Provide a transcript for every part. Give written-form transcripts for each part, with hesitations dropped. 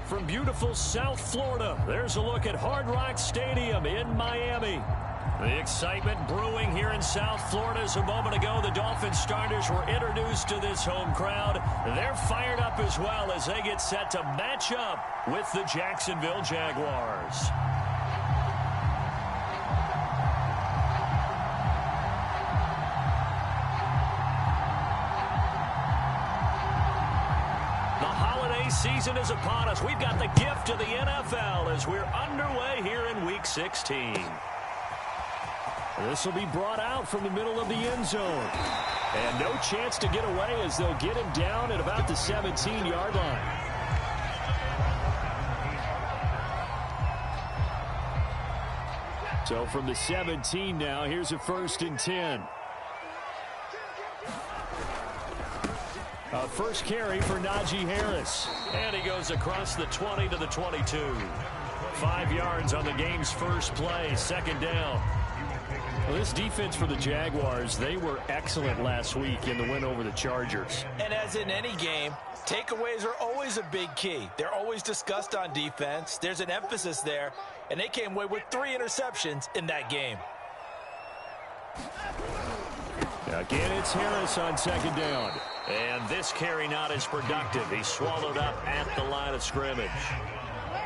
From beautiful South Florida, there's a look at Hard Rock Stadium in Miami. The excitement brewing here in South Florida. As a moment ago, the Dolphins starters were introduced to this home crowd. They're fired up as well as they get set to match up with the Jacksonville Jaguars. Season is upon us. We've got the gift of the NFL as we're underway here in Week 16. This will be brought out from the middle of the end zone. And no chance to get away as they'll get him down at about the 17-yard line. So from the 17 now, here's a 1st and 10. First carry for Najee Harris. And he goes across the 20 to the 22. 5 yards on the game's first play, 2nd down. Well, this defense for the Jaguars, they were excellent last week in the win over the Chargers. And as in any game, takeaways are always a big key. They're always discussed on defense. There's an emphasis there, and they came away with 3 interceptions in that game. Again, it's Harris on 2nd down. And this carry not as productive. He's swallowed up at the line of scrimmage.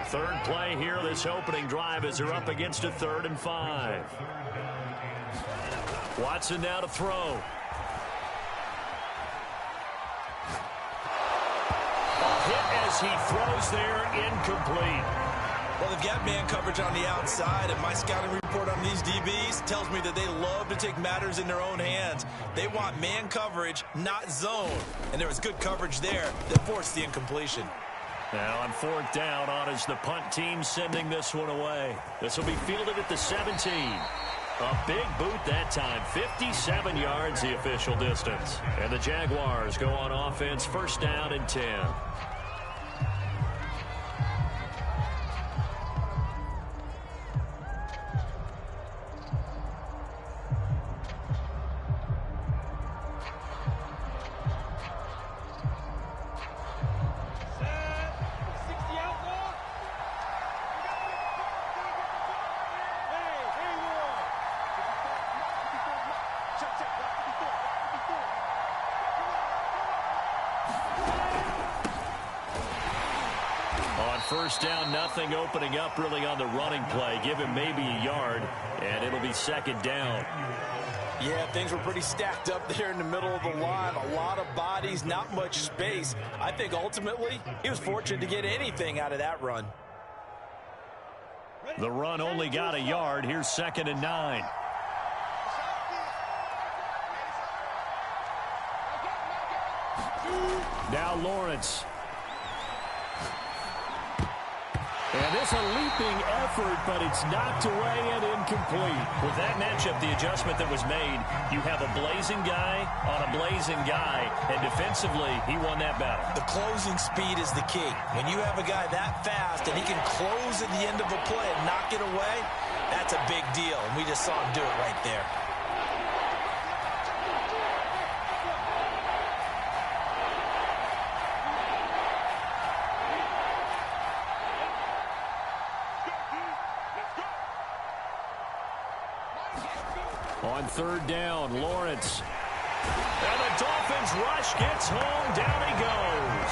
3rd play here, this opening drive, as they're up against a 3rd and 5. Watson now to throw. A hit as he throws there, incomplete. Well, they've got man coverage on the outside, and my scouting report on these DBs tells me that they love to take matters in their own hands. They want man coverage, not zone. And there was good coverage there that forced the incompletion. Now on 4th down, on is the punt team sending this one away. This will be fielded at the 17. A big boot that time, 57 yards the official distance. And the Jaguars go on offense, 1st down and 10. First down, nothing, opening up really on the running play. Give him maybe a yard, and it'll be 2nd down. Yeah, things were pretty stacked up there in the middle of the line. A lot of bodies, not much space. I think ultimately he was fortunate to get anything out of that run. The run only got a yard. Here's 2nd and 9. Now Lawrence. And this a leaping effort, but it's knocked away and incomplete. With that matchup, the adjustment that was made, you have a blazing guy on a blazing guy, and defensively, he won that battle. The closing speed is the key. When you have a guy that fast and he can close at the end of a play and knock it away, that's a big deal, and we just saw him do it right there. On 3rd down, Lawrence. And the Dolphins rush, gets home, down he goes.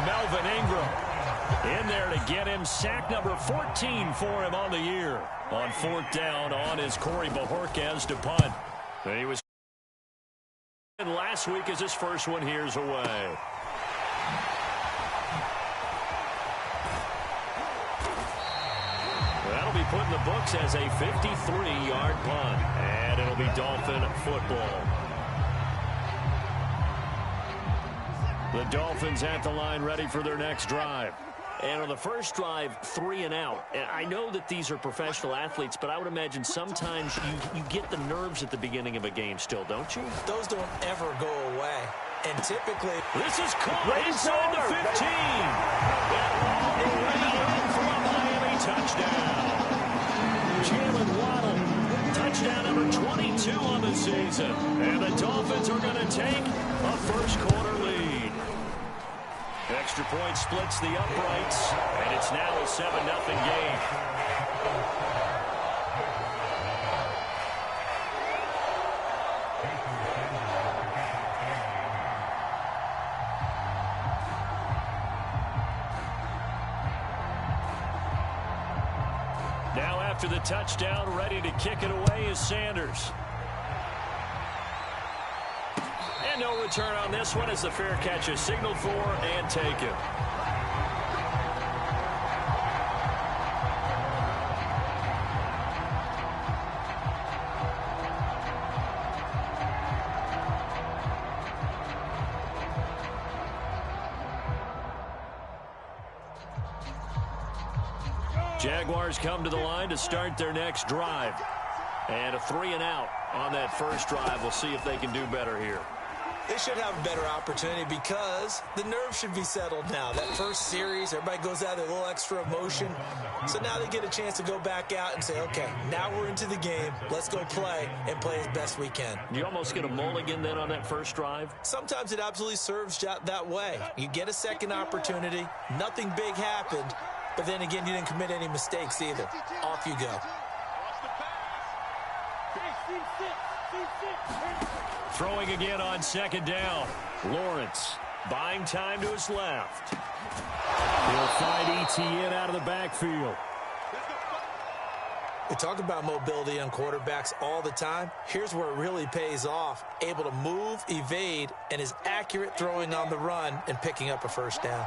Melvin Ingram in there to get him. Sack number 14 for him on the year. On 4th down, on is Corey Bojorquez to punt. And he was last week as his first one here's away. That'll be put in the books as a 53-yard punt. And it'll be Dolphin football. The Dolphins at the line ready for their next drive. And on the first drive, 3 and out. And I know that these are professional athletes, but I would imagine sometimes you get the nerves at the beginning of a game still, don't you? Those don't ever go away. And typically, this is caught inside the 15. And already in for a Miami touchdown. Jalen Waddle, touchdown number 22 on the season. And the Dolphins are going to take a first quarter lead. Extra point splits the uprights, and it's now a 7-0 game. Now after the touchdown, ready to kick it away is Sanders. And no return on this one as the fair catch is signaled for and taken. Jaguars come to the line to start their next drive. And a 3-and-out on that first drive. We'll see if they can do better here. They should have a better opportunity because the nerves should be settled now. That first series, everybody goes out with a little extra emotion. So now they get a chance to go back out and say, okay, now we're into the game. Let's go play and play as best we can. You almost get a mulligan then on that first drive? Sometimes it absolutely serves that way. You get a second opportunity. Nothing big happened. But then again, you didn't commit any mistakes either. Off you go. Throwing again on second down. Lawrence buying time to his left. He'll find ETN out of the backfield. We talk about mobility on quarterbacks all the time. Here's where it really pays off. Able to move, evade, and is accurate throwing on the run and picking up a first down.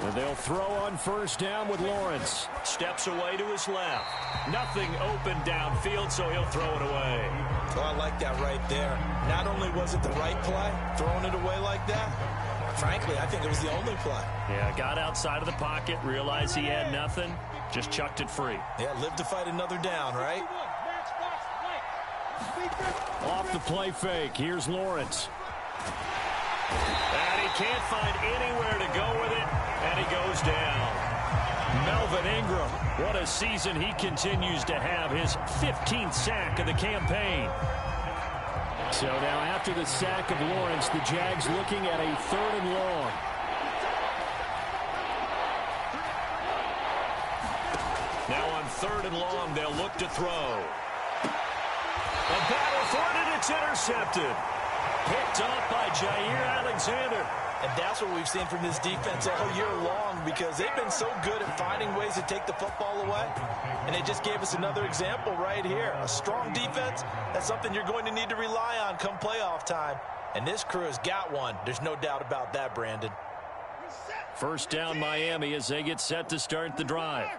And they'll throw on first down with Lawrence. Steps away to his left. Nothing open downfield, so he'll throw it away. Oh, I like that right there. Not only was it the right play, throwing it away like that, frankly, I think it was the only play. Yeah, got outside of the pocket, realized he had nothing, just chucked it free. Yeah, live to fight another down, right? Off the play fake, here's Lawrence. And he can't find anywhere to go with it, and he goes down. Melvin Ingram, what a season he continues to have, his 15th sack of the campaign. So now after the sack of Lawrence, the Jags looking at a 3rd and long. Now on 3rd and long, they'll look to throw. A battle for it, and it's intercepted. Picked off by Jair Alexander. And that's what we've seen from this defense all year long because they've been so good at finding ways to take the football away. And they just gave us another example right here. A strong defense, that's something you're going to need to rely on come playoff time. And this crew has got one. There's no doubt about that, Brandon. First down Miami as they get set to start the drive.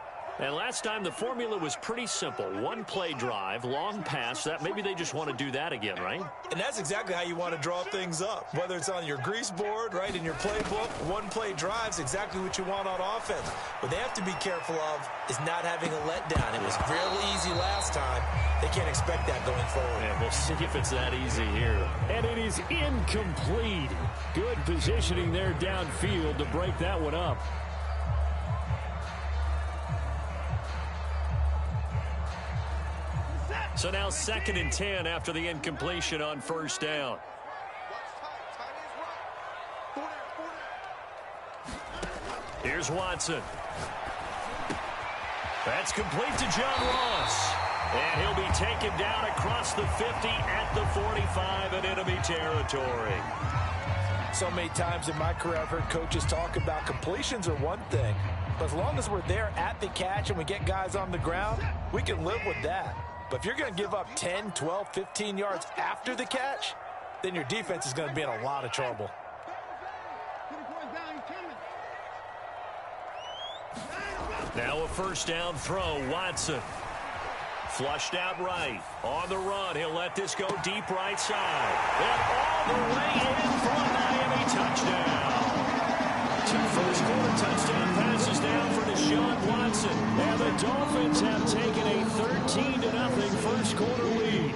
And last time the formula was pretty simple. One play drive, long pass. That maybe they just want to do that again, right? And that's exactly how you want to draw things up. Whether it's on your grease board, right, in your playbook, one play drive's exactly what you want on offense. What they have to be careful of is not having a letdown. It was real easy last time. They can't expect that going forward. And we'll see if it's that easy here. And it is incomplete. Good positioning there downfield to break that one up. So now 2nd and 10 after the incompletion on first down. Here's Watson. That's complete to John Ross. And he'll be taken down across the 50 at the 45 in enemy territory. So many times in my career I've heard coaches talk about completions are one thing. But as long as we're there at the catch and we get guys on the ground, we can live with that. But if you're going to give up 10, 12, 15 yards after the catch, then your defense is going to be in a lot of trouble. Now a first down throw, Watson. Flushed out right. On the run, he'll let this go deep right side. And all the way in for a Miami touchdown. 2 first-quarter touchdown passes down for Deshaun Watson. And the Dolphins have taken a 13-0 first-quarter lead.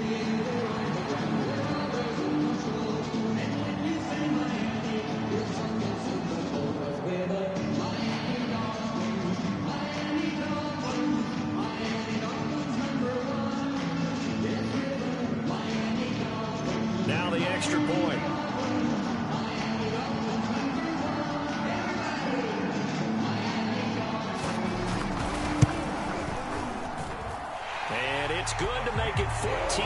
extra point. And it's good to make it 14-0.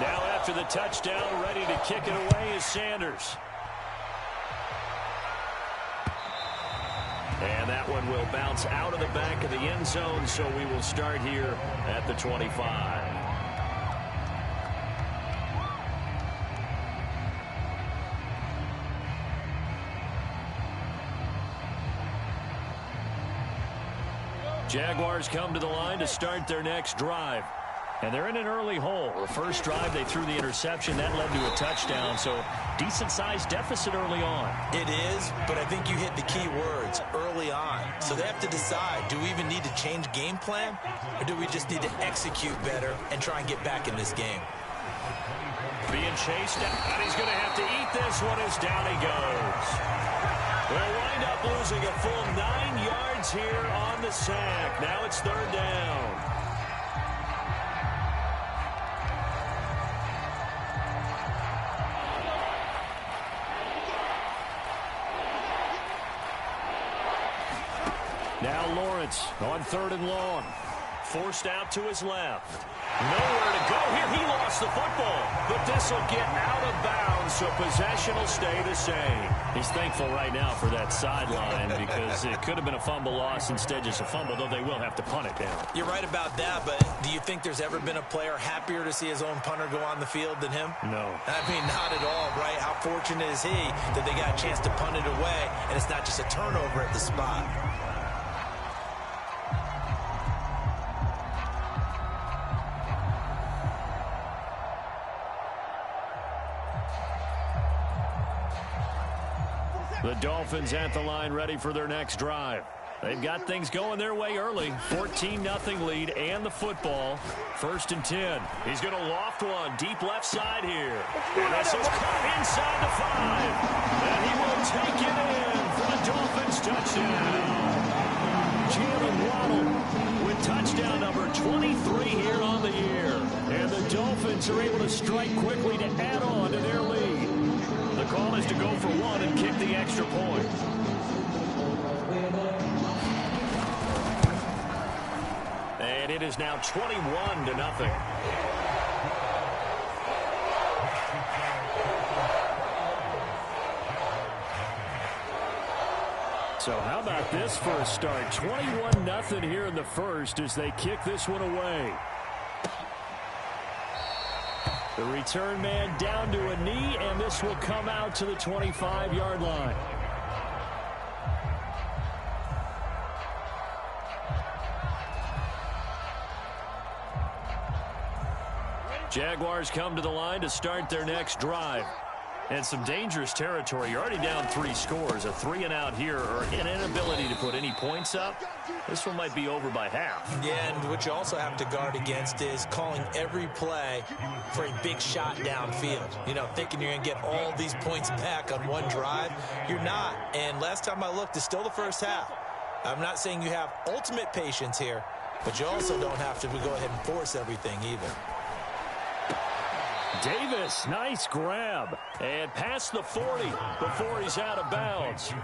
Now after the touchdown, ready to kick it away is Sanders. And that one will bounce out of the back of the end zone, so we will start here at the 25. Jaguars come to the line to start their next drive. And they're in an early hole. The first drive, they threw the interception. That led to a touchdown, so decent-sized deficit early on. It is, but I think you hit the key words, early on. So they have to decide, do we even need to change game plan, or do we just need to execute better and try and get back in this game? Being chased down, and he's going to have to eat this one as down he goes. They'll wind up losing a full 9 yards here on the sack. Now it's third down. Now Lawrence on third and long. Forced out to his left. Nowhere to go here. He lost the football. But this will get out of bounds, so possession will stay the same. He's thankful right now for that sideline because it could have been a fumble loss, instead just a fumble, though they will have to punt it down. You're right about that, but do you think there's ever been a player happier to see his own punter go on the field than him? No. I mean, not at all, right? How fortunate is he that they got a chance to punt it away, and it's not just a turnover at the spot. The Dolphins at the line ready for their next drive. They've got things going their way early. 14-0 lead and the football. 1st and 10. He's going to loft one deep left side here. And this is caught inside the 5. And he will take it in for the Dolphins touchdown. Jalen Waddle with touchdown number 23 here on the year. And the Dolphins are able to strike quickly to add on to their lead. The call is to go for one and kick the extra point. And it is now 21-0. So how about this for a start? 21-0 here in the first as they kick this one away. The return man down to a knee, and this will come out to the 25-yard line. Jaguars come to the line to start their next drive. And some dangerous territory. You're already down 3 scores. A 3-and-out here, or an inability to put any points up. This one might be over by half. Yeah, and what you also have to guard against is calling every play for a big shot downfield. You know, thinking you're going to get all these points back on one drive. You're not. And last time I looked, it's still the first half. I'm not saying you have ultimate patience here, but you also don't have to go ahead and force everything either. Davis, nice grab. And past the 40 before he's out of bounds.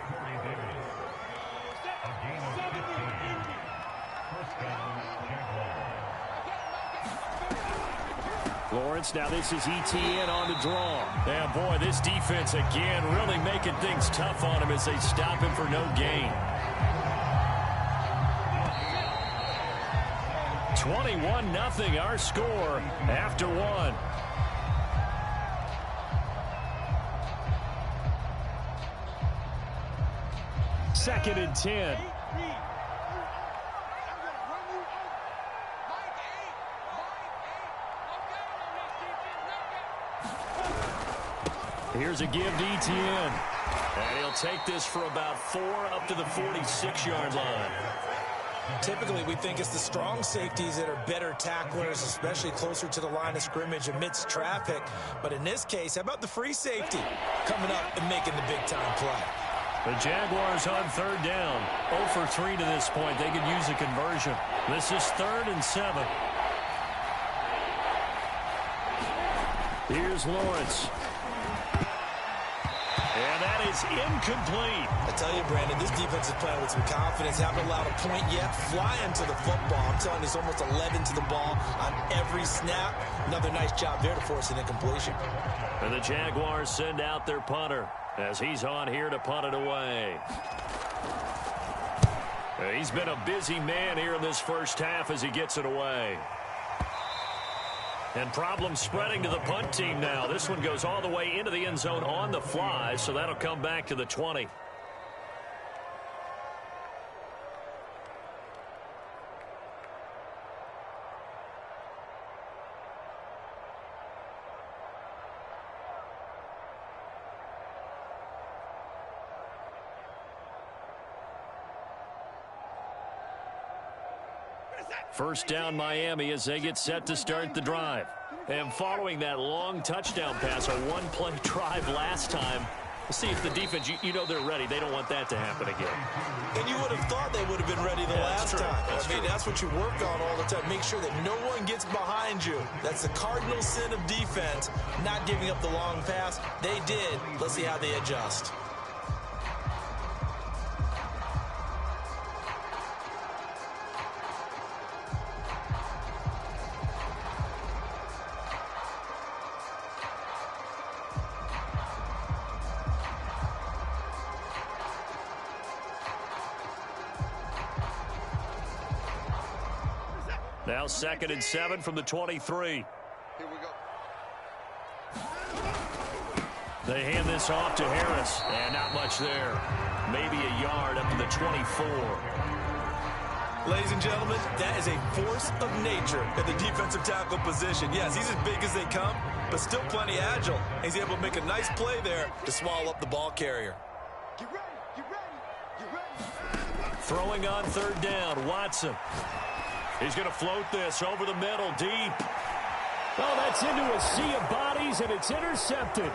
Lawrence, now this is ETN on the draw. And boy, this defense again really making things tough on him as they stop him for no gain. 21-0 our score after one. Second and 10. Here's a give to ETN. And he'll take this for about 4 up to the 46-yard line. Typically, we think it's the strong safeties that are better tacklers, especially closer to the line of scrimmage amidst traffic. But in this case, how about the free safety coming up and making the big-time play? The Jaguars on third down. 0 for 3 to this point. They could use a conversion. This is 3rd and 7. Here's Lawrence. And that is incomplete. I tell you, Brandon, this defense is playing with some confidence. Haven't allowed a point yet. Flying to the football. I'm telling you, it's almost 11 to the ball on every snap. Another nice job there to force an incompletion. And the Jaguars send out their punter as he's on here to punt it away. He's been a busy man here in this first half as he gets it away. And problems spreading to the punt team now. This one goes all the way into the end zone on the fly, so that'll come back to the 20. First down Miami as they get set to start the drive. And following that long touchdown pass, a one-play drive last time, we'll see if the defense, you know they're ready. They don't want that to happen again. And you would have thought they would have been ready the last time. That's what you work on all the time. Make sure that no one gets behind you. That's the cardinal sin of defense, not giving up the long pass. They did. Let's see how they adjust. Now 2nd and 7 from the 23. Here we go. They hand this off to Harris. And not much there. Maybe a yard up to the 24. Ladies and gentlemen, that is a force of nature at the defensive tackle position. Yes, he's as big as they come, but still plenty agile. He's able to make a nice play there to swallow up the ball carrier. Get ready, get ready, get ready. Throwing on 3rd down, Watson. He's going to float this over the middle, deep. Oh, that's into a sea of bodies, and it's intercepted.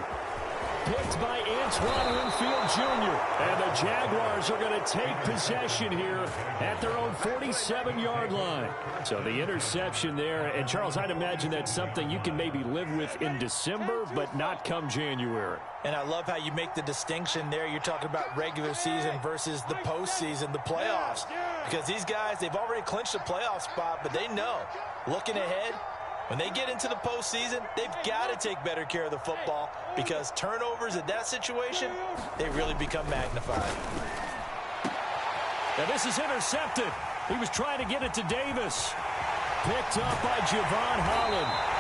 Picked by Antoine Winfield Jr. And the Jaguars are going to take possession here at their own 47-yard line. So the interception there. And, Charles, I'd imagine that's something you can maybe live with in December, but not come January. And I love how you make the distinction there. You're talking about regular season versus the postseason, the playoffs. Because these guys, they've already clinched a playoff spot, but they know, looking ahead, when they get into the postseason, they've got to take better care of the football because turnovers in that situation, they really become magnified. Now this is intercepted. He was trying to get it to Davis. Picked up by Javon Holland.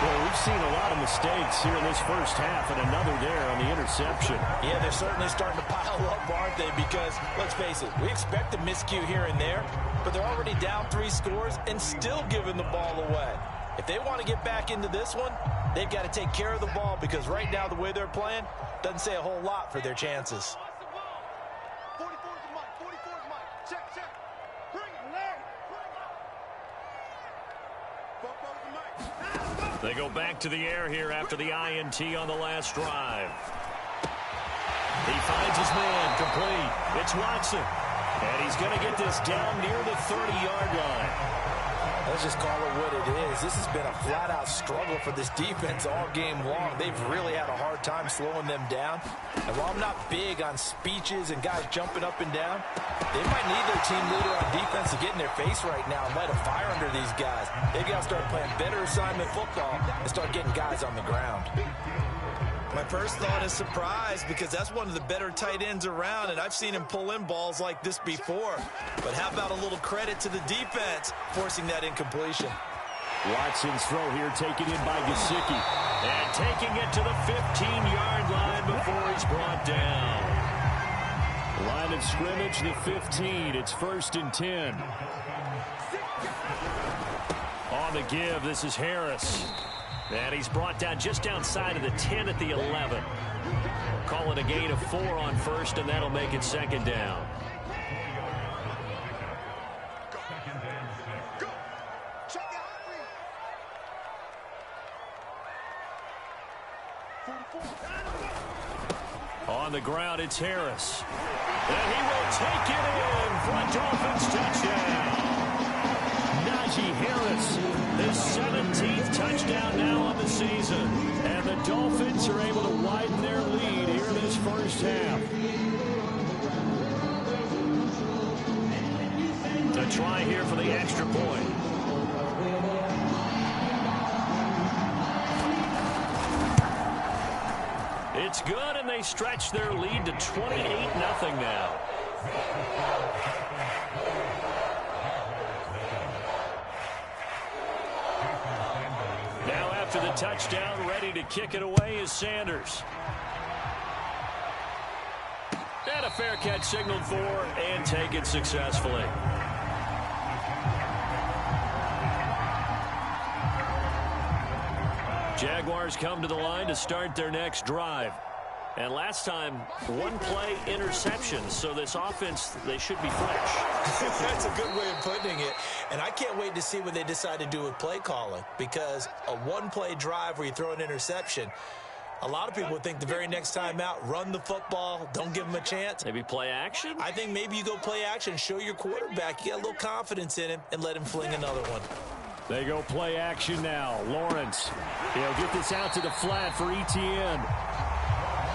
Well, we've seen a lot of mistakes here in this first half, and another there on the interception. Yeah, they're certainly starting to pile up, aren't they? Because, let's face it, we expect a miscue here and there, but they're already down 3 scores and still giving the ball away. If they want to get back into this one, they've got to take care of the ball because right now the way they're playing doesn't say a whole lot for their chances. 44's the mic, 44's the mic. Check, check. Bring it, Larry. Bring it. 44's the mic. They go back to the air here after the INT on the last drive. He finds his man complete. It's Watson. And he's going to get this down near the 30-yard line. Let's just call it what it is. This has been a flat-out struggle for this defense all game long. They've really had a hard time slowing them down. And while I'm not big on speeches and guys jumping up and down, they might need their team leader on defense to get in their face right now and light a fire under these guys. They've got to start playing better assignment football and start getting guys on the ground. My first thought is surprise because that's one of the better tight ends around, and I've seen him pull in balls like this before. But how about a little credit to the defense forcing that incompletion? Watson's throw here taken in by Gesicki. And taking it to the 15-yard line before he's brought down. Line of scrimmage, the 15. It's 1st and 10. On the give, this is Harris. And he's brought down just outside of the 10 at the 11. Call it a gain of 4 on 1st, and that'll make it 2nd down. On the ground, it's Harris. And he will take it in for a Dolphins touchdown. Najee Harris, his 17th touchdown now on the season. And the Dolphins are able to widen their lead here in this first half. A try here for the extra point. It's good, and they stretch their lead to 28-0 now. Now after the touchdown, ready to kick it away is Sanders. And a fair catch signaled for and taken successfully. Jaguars come to the line to start their next drive. And last time, one-play interception. So this offense, they should be fresh. That's a good way of putting it. And I can't wait to see what they decide to do with play calling. Because a one-play drive where you throw an interception, a lot of people would think the very next time out, run the football, don't give them a chance. Maybe play action? I think maybe you go play action, show your quarterback you got a little confidence in him, and let him fling another one. They go play action now. Lawrence, he'll get this out to the flat for Etienne.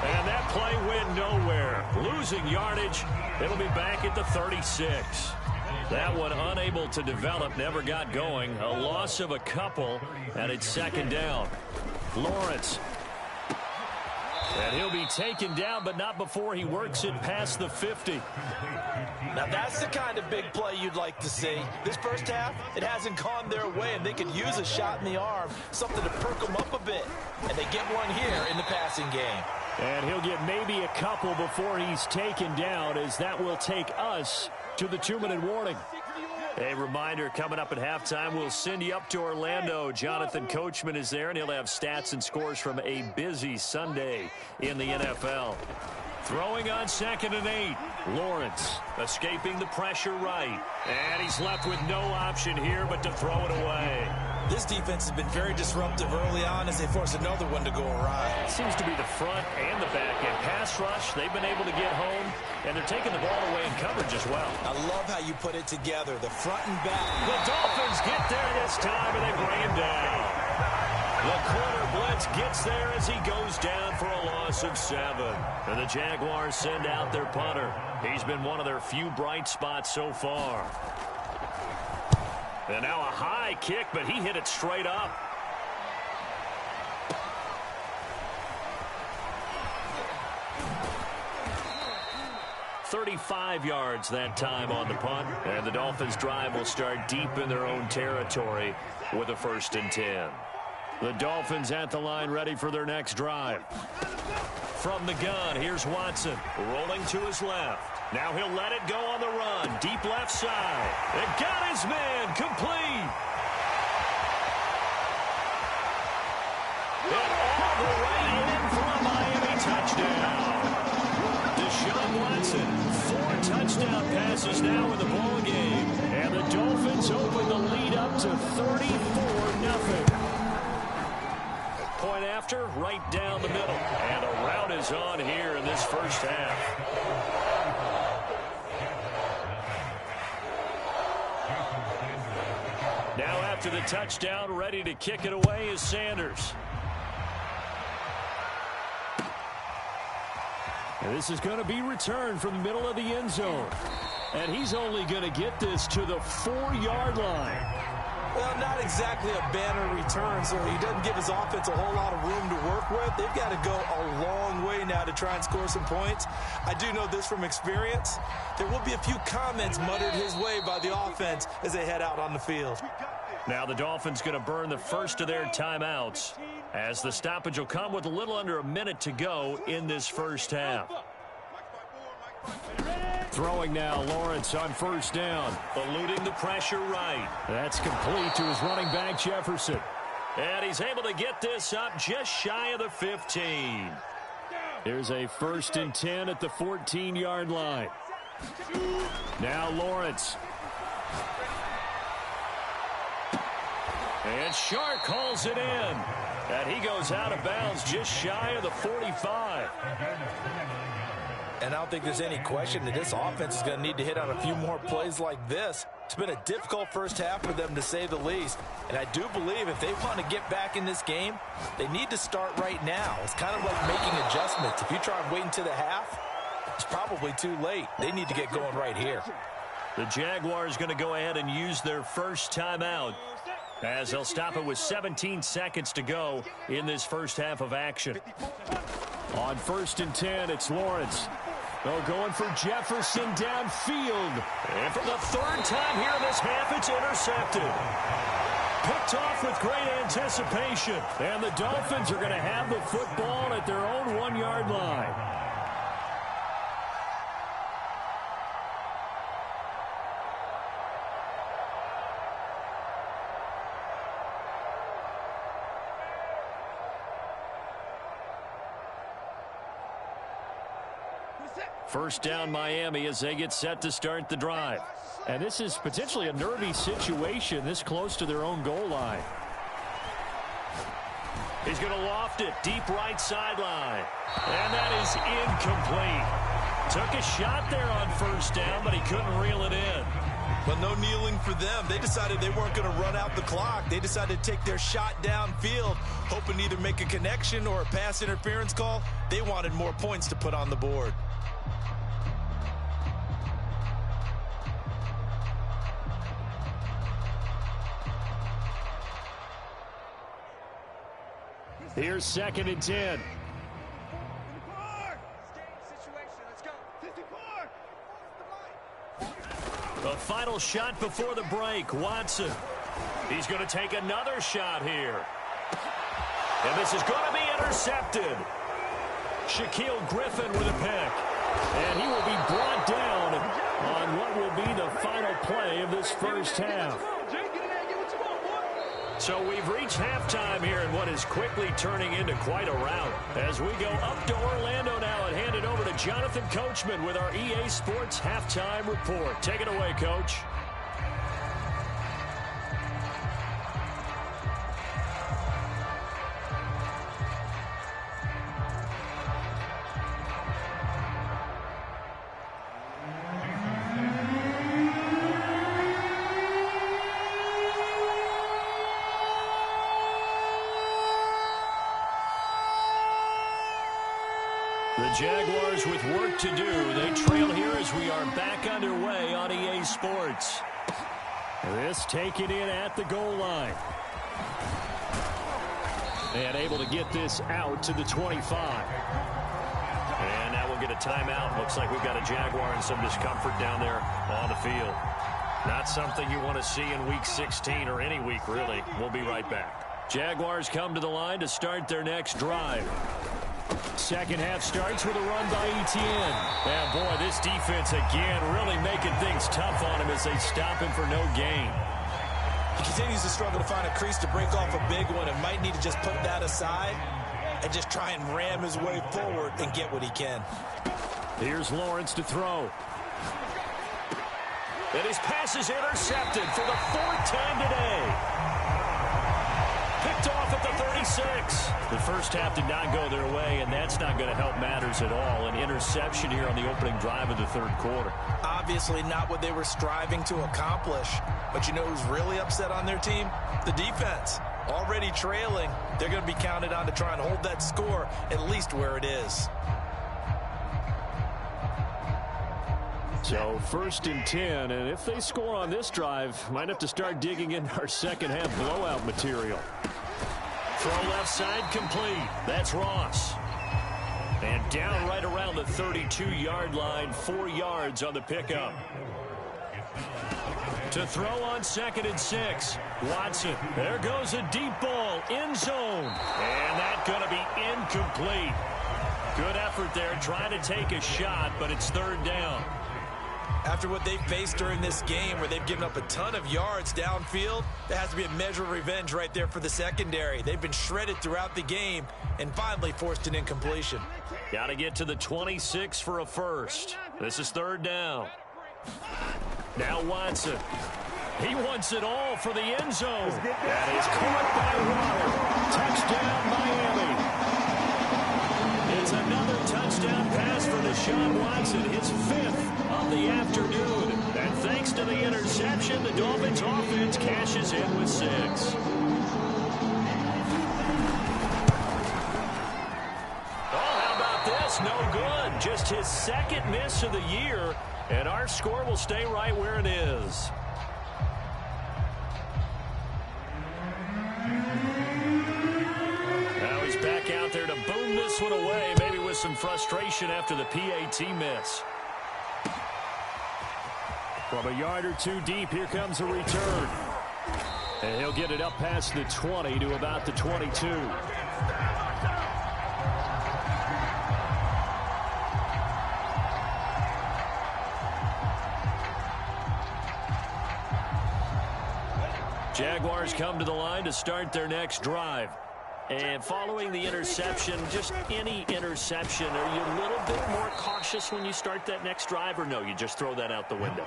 And that play went nowhere. Losing yardage. It'll be back at the 36. That one unable to develop, never got going. A loss of a couple, and it's second down. Lawrence. And he'll be taken down, but not before he works it past the 50. Now, that's the kind of big play you'd like to see. This first half, it hasn't gone their way, and they could use a shot in the arm, something to perk them up a bit. And they get one here in the passing game. And he'll get maybe a couple before he's taken down, as that will take us to the 2-minute warning. A reminder, coming up at halftime, we'll send you up to Orlando. Jonathan Coachman is there, and he'll have stats and scores from a busy Sunday in the NFL. Throwing on 2nd and 8. Lawrence escaping the pressure right. And he's left with no option here but to throw it away. This defense has been very disruptive early on as they force another one to go awry. Seems to be the front and the back end. Pass rush, they've been able to get home, and they're taking the ball away in coverage as well. I love how you put it together, the front and back. The Dolphins get there this time, and they bring him down. The corner blitz gets there as he goes down for a loss of 7. And the Jaguars send out their punter. He's been one of their few bright spots so far. And now a high kick, but he hit it straight up. "35 yards that time on the punt. And the Dolphins' drive will start deep in their own territory with a 1st and 10. The Dolphins at the line ready for their next drive. From the gun, here's Watson rolling to his left. Now he'll let it go on the run. Deep left side. It got his man complete. And all the way in for a Miami touchdown. Deshaun Watson, 4 touchdown passes now in the ball game. And the Dolphins open the lead up to 34-0. Point after, right down the middle. And a rout is on here in this first half. Now after the touchdown, ready to kick it away is Sanders. And this is going to be returned from the middle of the end zone. And he's only going to get this to the 4-yard line. Well, not exactly a banner return, so he doesn't give his offense a whole lot of room to work with. They've got to go a long way now to try and score some points. I do know this from experience. There will be a few comments muttered his way by the offense as they head out on the field. Now the Dolphins going to burn the first of their timeouts, as the stoppage will come with a little under a minute to go in this first half. Throwing now, Lawrence on 1st down. Eluding the pressure right. That's complete to his running back, Jefferson. And he's able to get this up just shy of the 15. Here's a 1st and 10 at the 14-yard line. Now Lawrence. And Shark calls it in. And he goes out of bounds just shy of the 45. And I don't think there's any question that this offense is going to need to hit on a few more plays like this. It's been a difficult first half for them, to say the least. And I do believe if they want to get back in this game, they need to start right now. It's kind of like making adjustments. If you try and wait until the half, it's probably too late. They need to get going right here. The Jaguars going to go ahead and use their first timeout, as they'll stop it with 17 seconds to go in this first half of action. On 1st and 10, it's Lawrence. They're going for Jefferson downfield. And for the third time here in this half, it's intercepted. Picked off with great anticipation. And the Dolphins are going to have the football at their own 1-yard line. First down Miami as they get set to start the drive. And this is potentially a nervy situation this close to their own goal line. He's going to loft it deep right sideline. And that is incomplete. Took a shot there on first down, but he couldn't reel it in. But no kneeling for them. They decided they weren't going to run out the clock. They decided to take their shot downfield, hoping to either make a connection or a pass interference call. They wanted more points to put on the board. Here's 2nd and 10. The final shot before the break, Watson. He's going to take another shot here. And this is going to be intercepted. Shaquille Griffin with a pick. And he will be brought down on what will be the final play of this first half. So we've reached halftime here in what is quickly turning into quite a rout. As we go up to Orlando now and hand it over to Jonathan Coachman with our EA Sports Halftime Report. Take it away, Coach. The Jaguars with work to do. They trail here as we are back underway on EA Sports. This taken in at the goal line. And able to get this out to the 25. And now we'll get a timeout. Looks like we've got a Jaguar in some discomfort down there on the field. Not something you want to see in Week 16 or any week, really. We'll be right back. Jaguars come to the line to start their next drive. Second half starts with a run by Etienne. And boy, this defense again really making things tough on him as they stop him for no gain. He continues to struggle to find a crease to break off a big one and might need to just put that aside and just try and ram his way forward and get what he can. Here's Lawrence to throw. And his pass is intercepted for the 4th time today. Picked off at the 36. The first half did not go their way, and that's not going to help matters at all. An interception here on the opening drive of the third quarter. Obviously not what they were striving to accomplish. But you know who's really upset on their team? The defense. Already trailing, they're going to be counted on to try and hold that score at least where it is. So 1st and 10, and if they score on this drive, might have to start digging into our second half blowout material. Throw left side complete. That's Ross. And down right around the 32-yard line, 4 yards on the pickup. To throw on 2nd and 6, Watson. There goes a deep ball, end zone. And that's going to be incomplete. Good effort there, trying to take a shot, but it's 3rd down. After what they've faced during this game where they've given up a ton of yards downfield, there has to be a measure of revenge right there for the secondary. They've been shredded throughout the game and finally forced an incompletion. Got to get to the 26 for a first. This is 3rd down. Now Watson. He wants it all for the end zone. That is caught by Waller. Touchdown, Miami. It's another touchdown pass for Deshaun Watson, his 5th of the afternoon. And thanks to the interception, the Dolphins offense cashes in with 6. No good. Just his 2nd miss of the year, and our score will stay right where it is. Now he's back out there to boom this one away, maybe with some frustration after the PAT miss. From a yard or 2 deep, here comes a return. And he'll get it up past the 20 to about the 22. Jaguars come to the line to start their next drive. And following the interception, just any interception, are you a little bit more cautious when you start that next drive, or no, you just throw that out the window?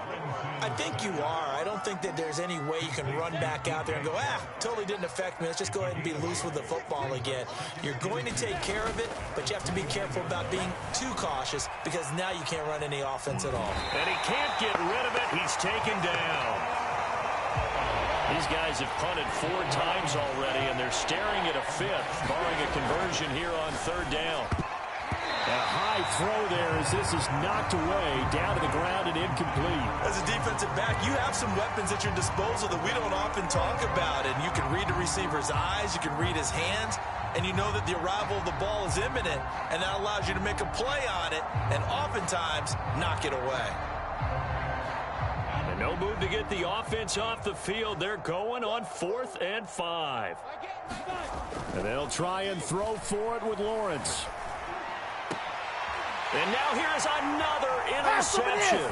I think you are. I don't think that there's any way you can run back out there and go, totally didn't affect me. Let's just go ahead and be loose with the football again. You're going to take care of it, but you have to be careful about being too cautious because now you can't run any offense at all. And he can't get rid of it. He's taken down. These guys have punted 4 times already, and they're staring at a 5th, barring a conversion here on 3rd down. A high throw there as this is knocked away, down to the ground and incomplete. As a defensive back, you have some weapons at your disposal that we don't often talk about, and you can read the receiver's eyes, you can read his hands, and you know that the arrival of the ball is imminent, and that allows you to make a play on it, and oftentimes knock it away. No move to get the offense off the field. They're going on 4th and 5. And they'll try and throw for it with Lawrence. And now here's another interception.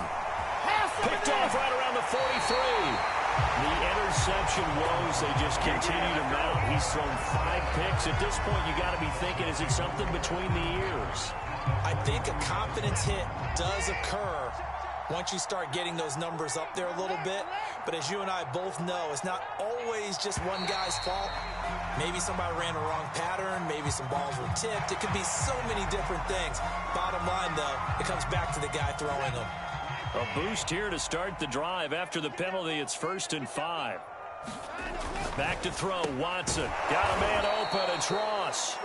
Picked off right around the 43. The interception woes, they just continue to mount. He's thrown 5 picks. At this point, you got to be thinking, is it something between the ears? I think a confidence hit does occur once you start getting those numbers up there a little bit. But as you and I both know, it's not always just one guy's fault. Maybe somebody ran a wrong pattern. Maybe some balls were tipped. It could be so many different things. Bottom line, though, it comes back to the guy throwing them. A boost here to start the drive. After the penalty, it's 1st and 5. Back to throw, Watson. Got a man open, it's Ross.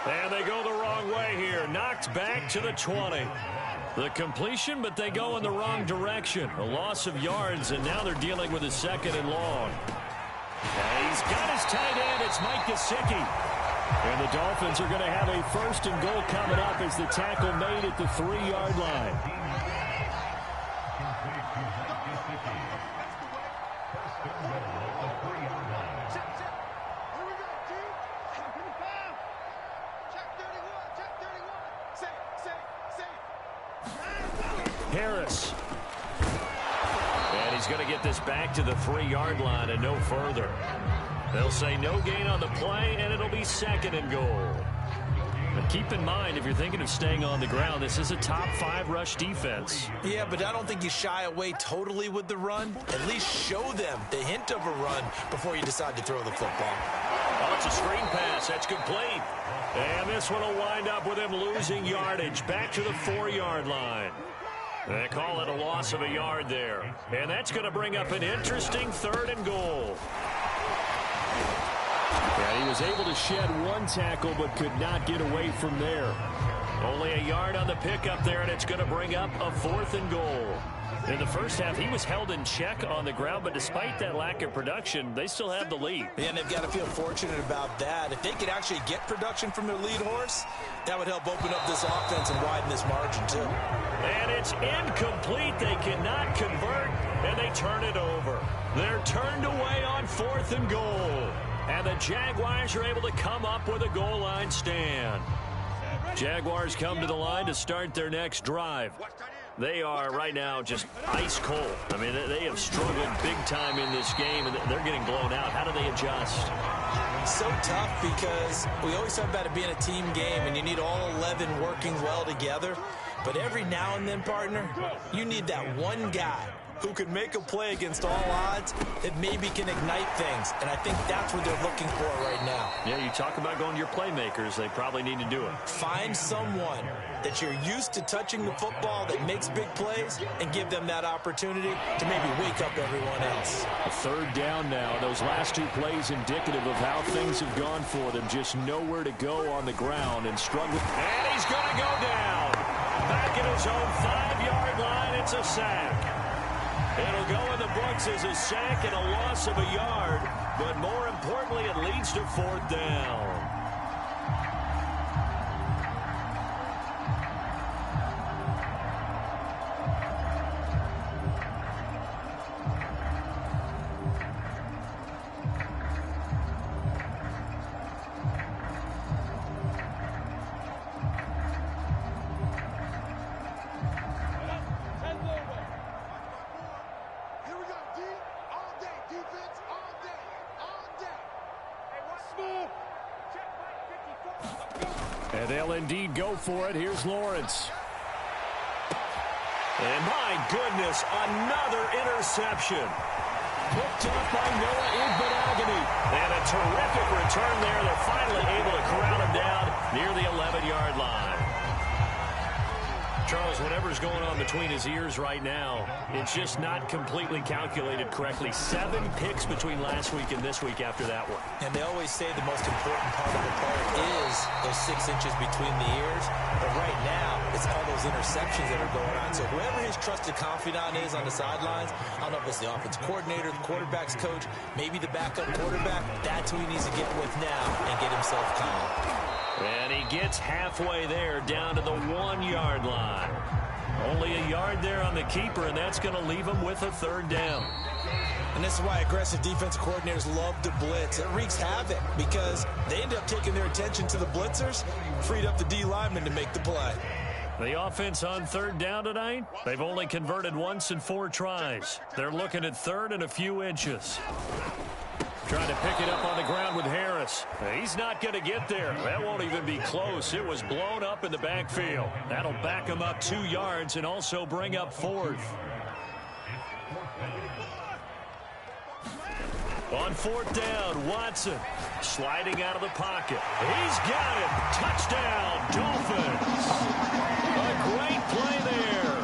And they go the wrong way here. Knocked back to the 20. The completion, but they go in the wrong direction. A loss of yards, and now they're dealing with a 2nd and long. And he's got his tight end. It's Mike Gesicki. And the Dolphins are going to have a 1st and goal coming up as the tackle made at the 3-yard line. Harris. And he's going to get this back to the 3-yard line and no further. They'll say no gain on the play, and it'll be 2nd and goal. But keep in mind, if you're thinking of staying on the ground, this is a top 5 rush defense. Yeah, but I don't think you shy away totally with the run. At least show them the hint of a run before you decide to throw the football. Oh, it's a screen pass. That's complete. And this one will wind up with him losing yardage. Back to the 4-yard line. They call it a loss of a yard there. And that's going to bring up an interesting 3rd and goal. Yeah, he was able to shed 1 tackle but could not get away from there. Only a yard on the pickup there, and it's going to bring up a 4th and goal. In the first half, he was held in check on the ground, but despite that lack of production, they still have the lead. Yeah, and they've got to feel fortunate about that. If they could actually get production from their lead horse, that would help open up this offense and widen this margin, too. And it's incomplete. They cannot convert, and they turn it over. They're turned away on 4th and goal. And the Jaguars are able to come up with a goal line stand. Jaguars come to the line to start their next drive. They are right now just ice cold. I mean, they have struggled big time in this game, and they're getting blown out. How do they adjust? So tough because we always talk about it being a team game, and you need all 11 working well together. But every now and then, partner, you need that one guy who can make a play against all odds that maybe can ignite things. And I think that's what they're looking for right now. Yeah, you talk about going to your playmakers. They probably need to do it. Find someone that you're used to touching the football that makes big plays and give them that opportunity to maybe wake up everyone else. A third down now. Those last two plays indicative of how things have gone for them. Just nowhere to go on the ground and struggling. And he's going to go down. Back at his own 5-yard line, it's a sack. It'll go in the books as a sack and a loss of a yard. But more importantly, it leads to 4th down. And they'll indeed go for it. Here's Lawrence. And my goodness, another interception. Picked up by Noah Igbenogany. And a terrific return there. They're finally able to corral him down near the 11-yard line. Charles, whatever's going on between his ears right now, it's just not completely calculated correctly. 7 picks between last week and this week after that one. And they always say the most important part of the play is those 6 inches between the ears. But right now, it's all those interceptions that are going on. So whoever his trusted confidant is on the sidelines, I don't know if it's the offensive coordinator, the quarterback's coach, maybe the backup quarterback, that's who he needs to get with now and get himself calm. And he gets halfway there, down to the 1-yard line. Only a yard there on the keeper, and that's going to leave him with a 3rd down. And this is why aggressive defensive coordinators love to blitz. It wreaks havoc because they end up taking their attention to the blitzers, freed up the D lineman to make the play. The offense on 3rd down tonight, they've only converted once in 4 tries. They're looking at 3rd and a few inches. Trying to pick it up on the ground with Harris. He's not going to get there. That won't even be close. It was blown up in the backfield. That'll back him up 2 yards and also bring up 4th. On 4th down, Watson sliding out of the pocket. He's got it. Touchdown, Dolphins. A great play there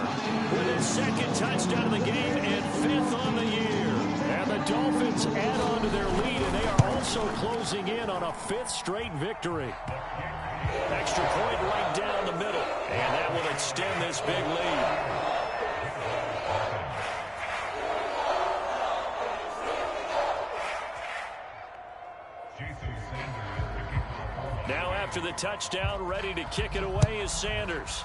with his 2nd touchdown of the game and 5th on the year. And the Dolphins add on to their lead, and they are also closing in on a 5th straight victory. Extra point right down the middle, and that will extend this big lead. Now after the touchdown, ready to kick it away is Sanders.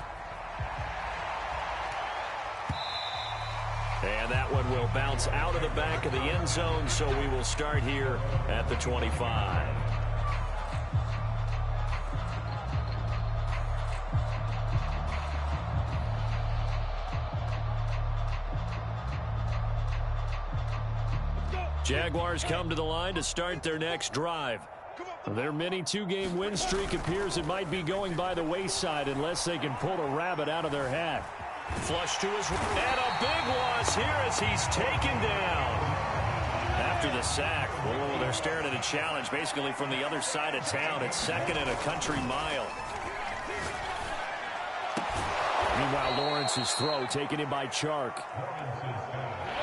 And that one will bounce out of the back of the end zone, so we will start here at the 25. Jaguars come to the line to start their next drive. Their mini 2-game win streak appears it might be going by the wayside unless they can pull a rabbit out of their hat. Flush to his right. And a big loss here as he's taken down. After the sack, oh, they're staring at a challenge basically from the other side of town. It's 2nd and a country mile. Meanwhile, Lawrence's throw taken in by Chark.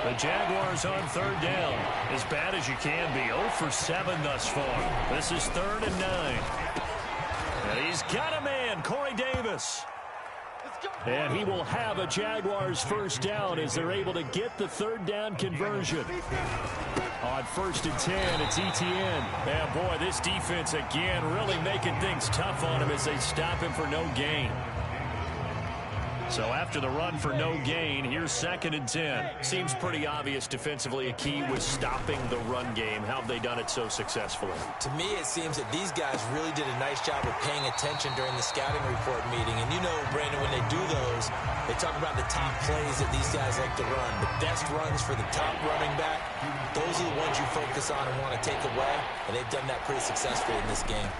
The Jaguars on 3rd down. As bad as you can be. 0 for 7 thus far. This is 3rd and 9. And he's got a man, Corey Davis. And he will have a Jaguars 1st down as they're able to get the 3rd down conversion. On 1st and 10, it's Etienne. And boy, this defense again really making things tough on him as they stop him for no gain. So after the run for no gain, here's 2nd and 10. Seems pretty obvious defensively a key was stopping the run game. How have they done it so successfully? To me, it seems that these guys really did a nice job of paying attention during the scouting report meeting. And you know, Brandon, when they do those, they talk about the top plays that these guys like to run. The best runs for the top running back, those are the ones you focus on and want to take away. And they've done that pretty successfully in this game.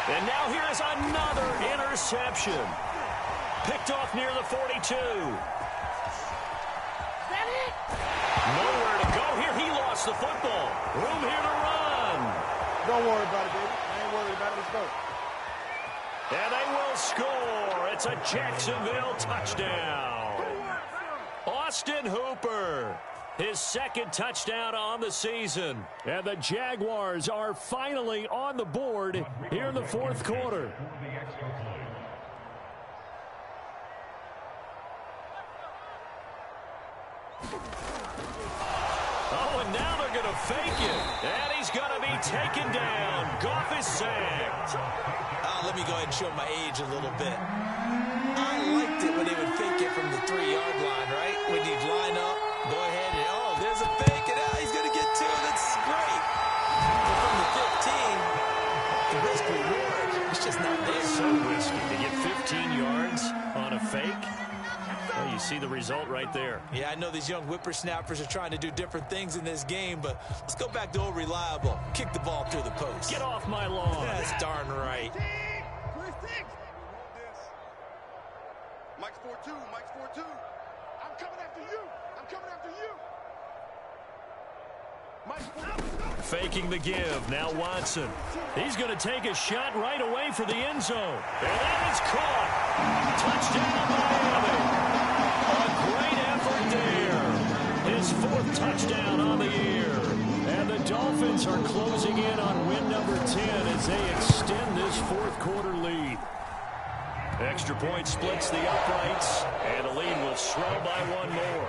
And now here's another interception. Picked off near the 42. That it? Nowhere to go here. He lost the football. Room here to run. Don't worry about it, baby. I ain't worried about it. Let's go. And they will score. It's a Jacksonville touchdown. Austin Hooper, his second touchdown on the season. And the Jaguars are finally on the board here in the fourth quarter. Oh, and now they're going to fake it. And he's going to be taken down. Goff is sacked. Let me go ahead and show my age a little bit. I liked it when they would fake it from the 3-yard line, right? When you'd line up, go ahead and, oh, there's a fake, and he's going to get 2. That's great. But from the 15, the risk reward, it's just not there. So risky to get 15 yards on a fake. Well, you see the result right there. Yeah, I know these young whippersnappers are trying to do different things in this game, but let's go back to old reliable. Kick the ball through the post. Get off my lawn. That's darn right. Mike's 4-2. Mike's 4-2. I'm coming after you. I'm coming after you. Mike's 4-2. Faking the give. Now Watson. He's going to take a shot right away for the end zone. And that is caught. Touchdown Miami. A great effort there. His 4th touchdown on the year. And the Dolphins are closing in on win number 10 as they extend this fourth quarter lead. Extra point splits the uprights, and the lead will swell by 1 more.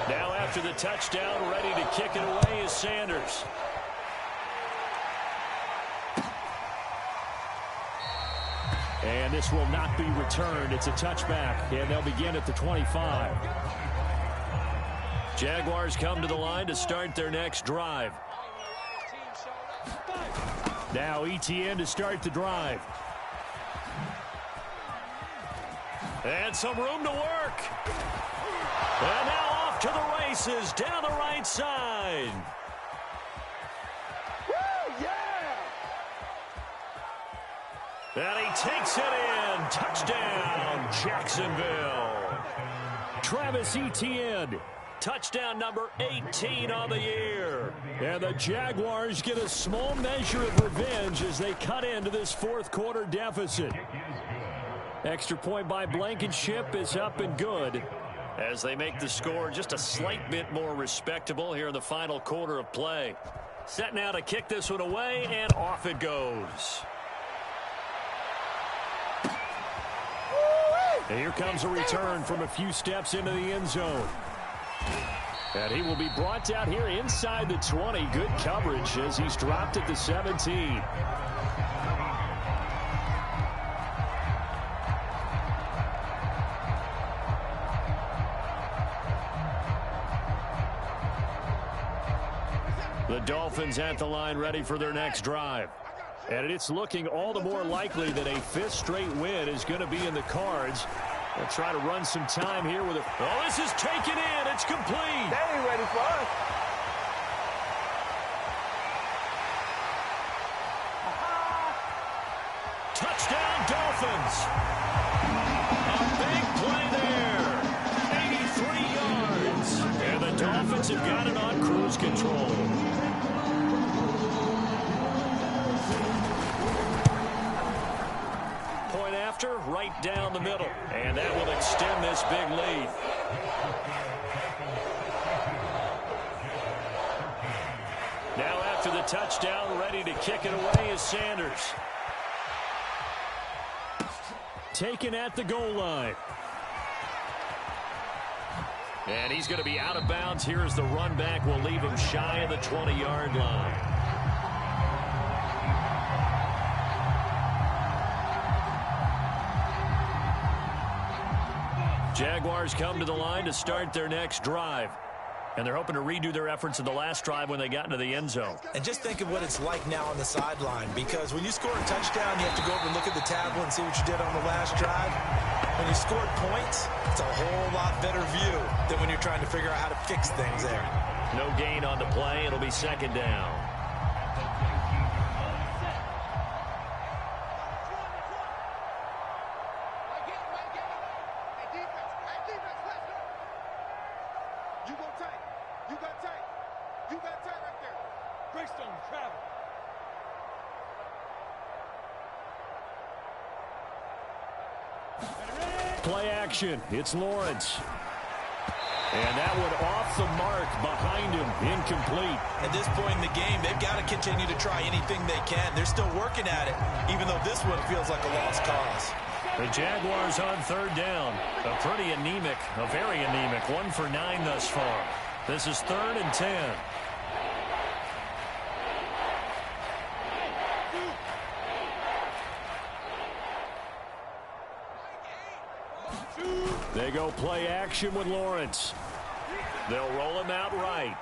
Now after the touchdown, ready to kick it away is Sanders. And this will not be returned. It's a touchback, and they'll begin at the 25. Jaguars come to the line to start their next drive. Now ETN to start the drive. And some room to work. And now off to the races down the right side. Woo, yeah! And he takes it in. Touchdown, Jacksonville. Travis Etienne. Touchdown number 18 on the year. And the Jaguars get a small measure of revenge as they cut into this fourth quarter deficit. Extra point by Blankenship is up and good as they make the score just a slight bit more respectable here in the final quarter of play. Set now to kick this one away, and off it goes. And here comes a return from a few steps into the end zone. And he will be brought down here inside the 20. Good coverage as he's dropped at the 17. The Dolphins at the line ready for their next drive. And it's looking all the more likely that a 5th straight win is going to be in the cards. They'll try to run some time here with a... Oh, this is taken in. It's complete. They ain't ready for us. Touchdown, Dolphins. A big play there. 83 yards. And the Dolphins have got it on cruise control. Point after, right down the middle. And that will extend this big lead. Now after the touchdown, ready to kick it away is Sanders. Taken at the goal line. And he's going to be out of bounds here as the run back will leave him shy of the 20-yard line. Jaguars come to the line to start their next drive. And they're hoping to redo their efforts in the last drive when they got into the end zone. And just think of what it's like now on the sideline, because when you score a touchdown, you have to go over and look at the tablet and see what you did on the last drive. When you scored points, it's a whole lot better view than when you're trying to figure out how to fix things there. No gain on the play. It'll be second down. Play action. It's Lawrence. And that one off the mark behind him. Incomplete. At this point in the game, they've got to continue to try anything they can. They're still working at it, even though this one feels like a lost cause. The Jaguars on third down. A very anemic 1 for 9 thus far. This is 3rd and 10. They go play action with Lawrence. They'll roll him out right.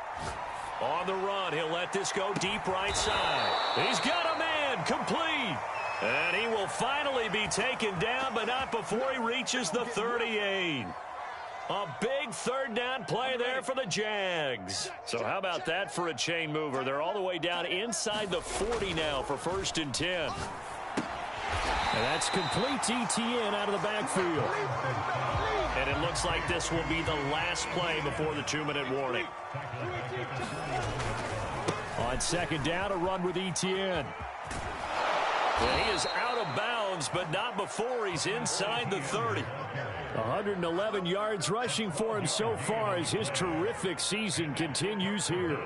On the run, he'll let this go deep right side. He's got a man, complete. And he will finally be taken down, but not before he reaches the 38. A big 3rd down play there for the Jags. So how about that for a chain mover? They're all the way down inside the 40 now for 1st and 10. And that's complete to ETN out of the backfield. And it looks like this will be the last play before the 2-minute warning. On 2nd down, a run with ETN. And he is out of bounds, but not before he's inside the 30. 111 yards rushing for him so far as his terrific season continues here.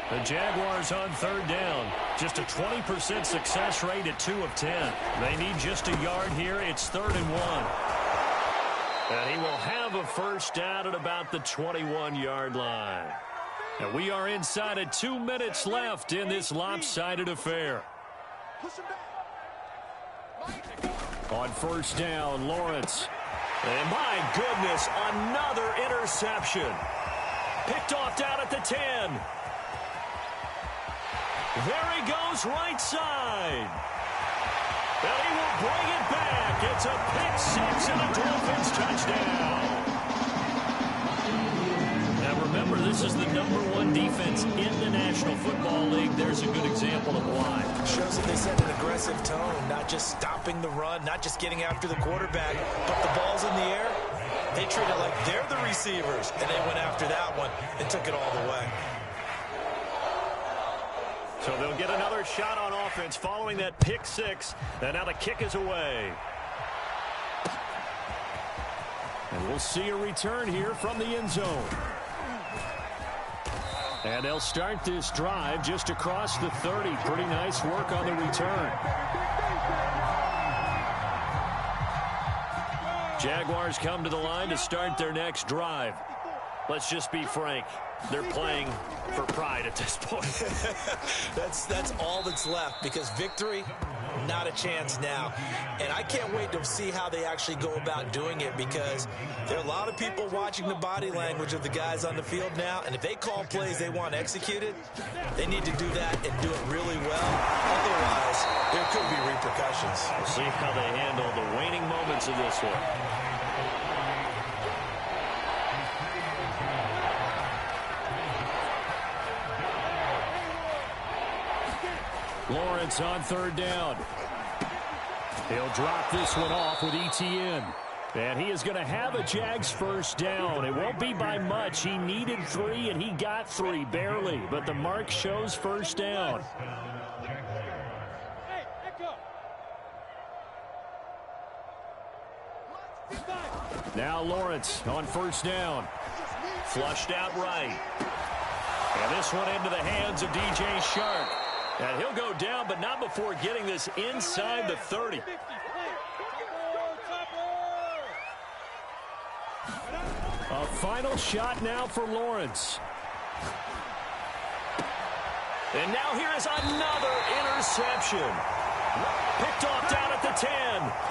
The Jaguars on 3rd down. Just a 20% success rate at 2 of 10. They need just a yard here. It's 3rd and 1. And he will have a 1st down at about the 21-yard line. And we are inside of 2 minutes left in this lopsided affair. On 1st down, Lawrence. And my goodness, another interception. Picked off down at the 10. There he goes right side. And he will bring it back. It's a pick 6 and a Dolphins touchdown. Now remember, this is the #1 defense in the National Football League. There's a good example of why. Shows that they set an aggressive tone, not just stopping the run, not just getting after the quarterback, but the ball's in the air. They treat it like they're the receivers, and they went after that one and took it all the way. So they'll get another shot on offense following that pick 6. And now the kick is away. And we'll see a return here from the end zone. And they'll start this drive just across the 30. Pretty nice work on the return. Jaguars come to the line to start their next drive. Let's just be frank. They're playing for pride at this point. That's all that's left, because victory, not a chance now. And I can't wait to see how they actually go about doing it, because there are a lot of people watching the body language of the guys on the field now, and if they call plays they want executed, they need to do that and do it really well. Otherwise, there could be repercussions. We'll see how they handle the waning moments of this one. Lawrence on 3rd down. He'll drop this one off with ETN. And he is going to have a Jags 1st down. It won't be by much. He needed 3, and he got 3, barely. But the mark shows 1st down. Now Lawrence on 1st down. Flushed out right. And this one into the hands of DJ Shark. And he'll go down, but not before getting this inside the 30. A final shot now for Lawrence. And now here is another interception. Picked off down at the 10.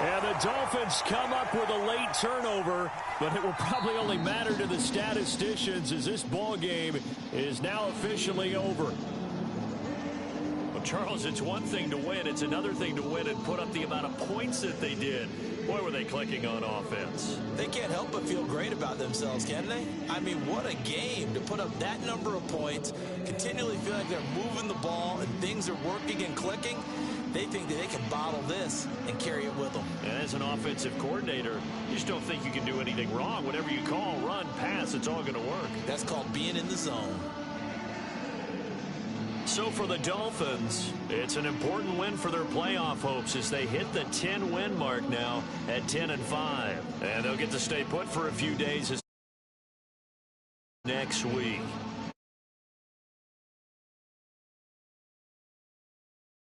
And the Dolphins come up with a late turnover, but it will probably only matter to the statisticians as this ball game is now officially over. Charles, it's one thing to win. It's another thing to win and put up the amount of points that they did. Boy, were they clicking on offense. They can't help but feel great about themselves, can they? I mean, what a game to put up that number of points, continually feel like they're moving the ball and things are working and clicking. They think that they can bottle this and carry it with them. And as an offensive coordinator, you just don't think you can do anything wrong. Whatever you call, run, pass, it's all going to work. That's called being in the zone. So for the Dolphins, it's an important win for their playoff hopes as they hit the 10-win mark now at 10-5. And they'll get to stay put for a few days next week.